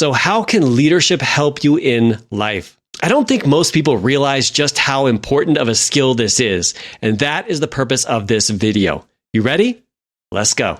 So how can leadership help you in life? I don't think most people realize just how important of a skill this is, and that is the purpose of this video. You ready? Let's go.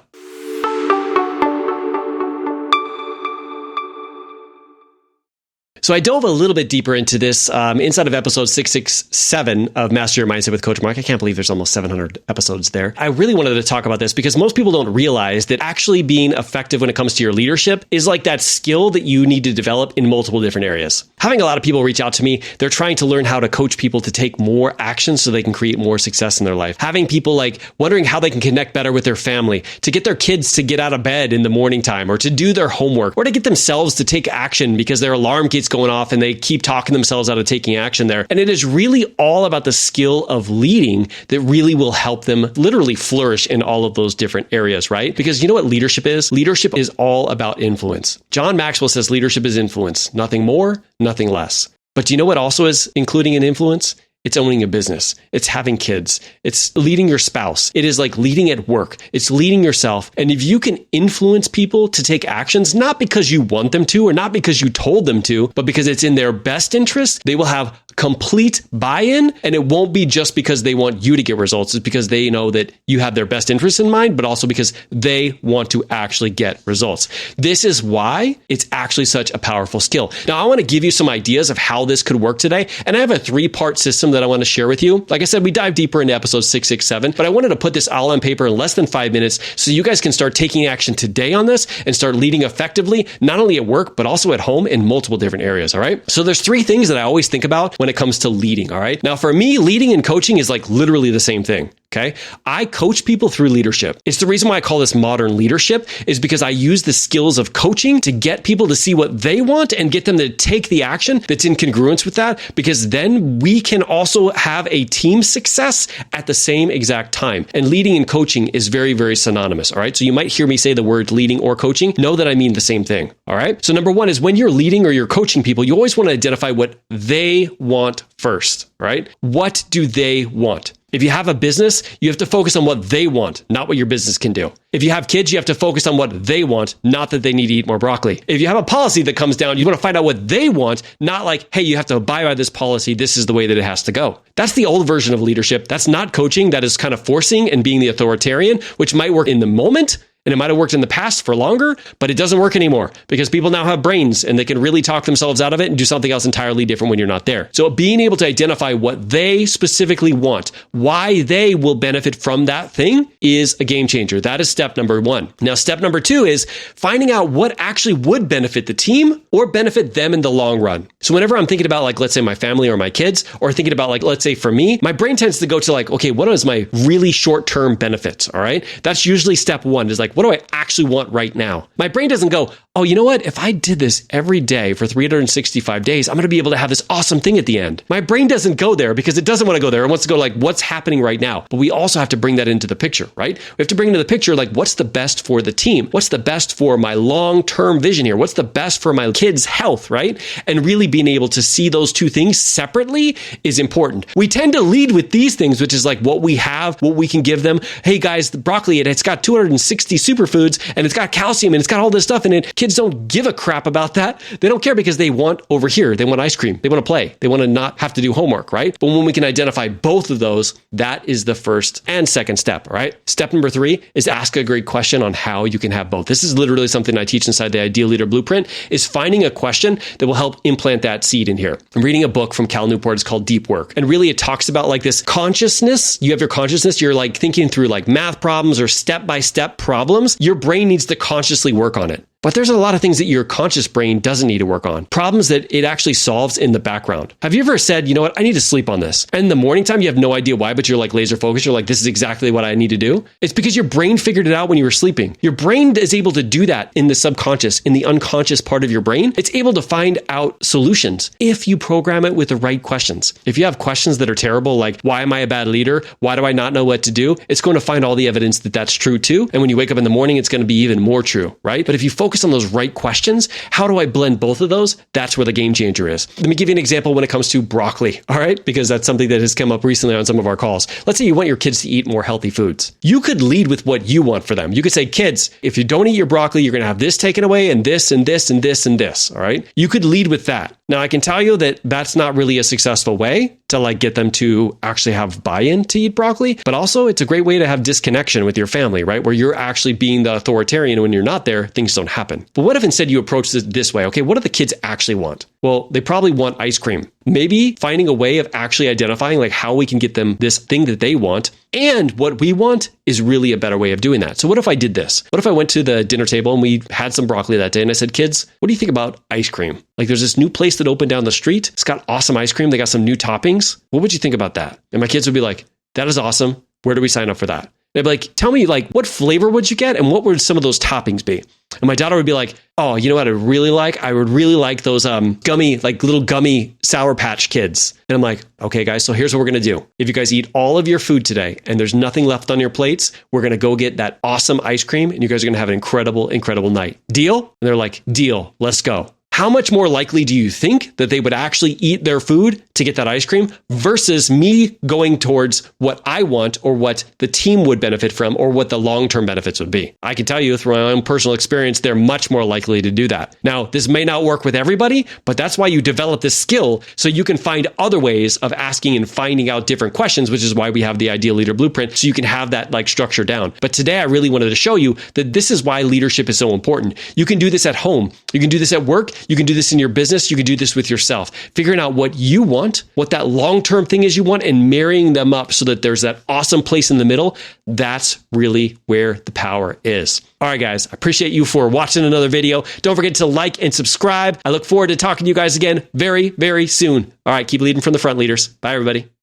So I dove a little bit deeper into this inside of episode 667 of Master Your Mindset with Coach Mark. I can't believe there's almost 700 episodes there. I really wanted to talk about this because most people don't realize that actually being effective when it comes to your leadership is like that skill that you need to develop in multiple different areas. Having a lot of people reach out to me, they're trying to learn how to coach people to take more action so they can create more success in their life. Having people like wondering how they can connect better with their family, to get their kids to get out of bed in the morning time, or to do their homework, or to get themselves to take action because their alarm keeps going off and they keep talking themselves out of taking action there. And it is really all about the skill of leading that really will help them literally flourish in all of those different areas, right? Because you know what leadership is? Leadership is all about influence. John Maxwell says leadership is influence, nothing more, nothing less. But do you know what also is including an influence? It's owning a business. It's having kids. It's leading your spouse. It is like leading at work. It's leading yourself. And if you can influence people to take actions, not because you want them to or not because you told them to, but because it's in their best interest, they will have complete buy-in. And it won't be just because they want you to get results. It's because they know that you have their best interests in mind, but also because they want to actually get results. This is why it's actually such a powerful skill. Now, I want to give you some ideas of how this could work today. And I have a 3-part system that I want to share with you. Like I said, we dive deeper into episode 667, but I wanted to put this all on paper in less than 5 minutes so you guys can start taking action today on this and start leading effectively, not only at work, but also at home in multiple different areas. All right. So there's 3 things that I always think about when it comes to leading. All right. Now for me, leading and coaching is like literally the same thing. Okay. I coach people through leadership. It's the reason why I call this modern leadership is because I use the skills of coaching to get people to see what they want and get them to take the action that's in congruence with that, because then we can also have a team success at the same exact time. And leading and coaching is very, very synonymous. All right. So you might hear me say the word leading or coaching. Know that I mean the same thing. All right. So number 1 is when you're leading or you're coaching people, you always want to identify what they want first, right? What do they want? If you have a business, you have to focus on what they want, not what your business can do. If you have kids, you have to focus on what they want, not that they need to eat more broccoli. If you have a policy that comes down, you want to find out what they want, not like, hey, you have to abide by this policy. This is the way that it has to go. That's the old version of leadership. That's not coaching. That is kind of forcing and being the authoritarian, which might work in the moment. And it might have worked in the past for longer, but it doesn't work anymore because people now have brains and they can really talk themselves out of it and do something else entirely different when you're not there. So being able to identify what they specifically want, why they will benefit from that thing is a game changer. That is step number 1. Now, step number 2 is finding out what actually would benefit the team or benefit them in the long run. So whenever I'm thinking about like, let's say my family or my kids, or thinking about like, let's say for me, my brain tends to go to like, okay, what is my really short-term benefits? All right. That's usually step 1 is like, what do I actually want right now? My brain doesn't go, oh, you know what? If I did this every day for 365 days, I'm going to be able to have this awesome thing at the end. My brain doesn't go there because it doesn't want to go there. It wants to go like, what's happening right now? But we also have to bring that into the picture, right? We have to bring into the picture, like, what's the best for the team? What's the best for my long-term vision here? What's the best for my kids' health, right? And really being able to see those 2 things separately is important. We tend to lead with these things, which is like what we have, what we can give them. Hey guys, the broccoli, it's got 260 superfoods and it's got calcium and it's got all this stuff in it. Kids don't give a crap about that. They don't care because they want over here. They want ice cream. They want to play. They want to not have to do homework, right? But when we can identify both of those, that is the first and second step, right? Step number 3 is ask a great question on how you can have both. This is literally something I teach inside the Ideal Leader Blueprint, is finding a question that will help implant that seed in here. I'm reading a book from Cal Newport. It's called Deep Work. And really it talks about like this consciousness. You have your consciousness. You're like thinking through like math problems or step-by-step problems. Your brain needs to consciously work on it. But there's a lot of things that your conscious brain doesn't need to work on. Problems that it actually solves in the background. Have you ever said, you know what, I need to sleep on this. And in the morning time, you have no idea why, but you're like laser focused. You're like, this is exactly what I need to do. It's because your brain figured it out when you were sleeping. Your brain is able to do that in the subconscious, in the unconscious part of your brain. It's able to find out solutions if you program it with the right questions. If you have questions that are terrible, like, why am I a bad leader? Why do I not know what to do? It's going to find all the evidence that that's true too. And when you wake up in the morning, it's going to be even more true, right? But if you focus focus on those right questions, how do I blend both of those? That's where the game changer is. Let me give you an example when it comes to broccoli, all right? Because that's something that has come up recently on some of our calls. Let's say you want your kids to eat more healthy foods. You could lead with what you want for them. You could say, kids, if you don't eat your broccoli, you're going to have this taken away and this and this and this and this, all right? You could lead with that. Now, I can tell you that that's not really a successful way to like get them to actually have buy-in to eat broccoli, but also it's a great way to have disconnection with your family, right? Where you're actually being the authoritarian. When you're not there, things don't happen. But what if instead you approach this way? Okay, what do the kids actually want? Well, they probably want ice cream. Maybe finding a way of actually identifying like how we can get them this thing that they want and what we want is really a better way of doing that. So what if I did this? What if I went to the dinner table and we had some broccoli that day and I said, kids, what do you think about ice cream? Like there's this new place that opened down the street. It's got awesome ice cream. They got some new toppings. What would you think about that? And my kids would be like, that is awesome. Where do we sign up for that? They'd be like, tell me like what flavor would you get and what would some of those toppings be? And my daughter would be like, oh, you know what I'd really like? I would really like those gummy, like little gummy Sour Patch Kids. And I'm like, okay, guys, so here's what we're going to do. If you guys eat all of your food today and there's nothing left on your plates, we're going to go get that awesome ice cream and you guys are going to have an incredible, incredible night. Deal? And they're like, deal, let's go. How much more likely do you think that they would actually eat their food to get that ice cream versus me going towards what I want or what the team would benefit from or what the long-term benefits would be? I can tell you through my own personal experience, they're much more likely to do that. Now, this may not work with everybody, but that's why you develop this skill so you can find other ways of asking and finding out different questions, which is why we have the Ideal Leader Blueprint, so you can have that like structure down. But today, I really wanted to show you that this is why leadership is so important. You can do this at home. You can do this at work. You can do this in your business. You can do this with yourself. Figuring out what you want, what that long-term thing is you want, and marrying them up so that there's that awesome place in the middle. That's really where the power is. All right, guys, I appreciate you for watching another video. Don't forget to like and subscribe. I look forward to talking to you guys again very, very soon. All right, keep leading from the front, leaders. Bye, everybody.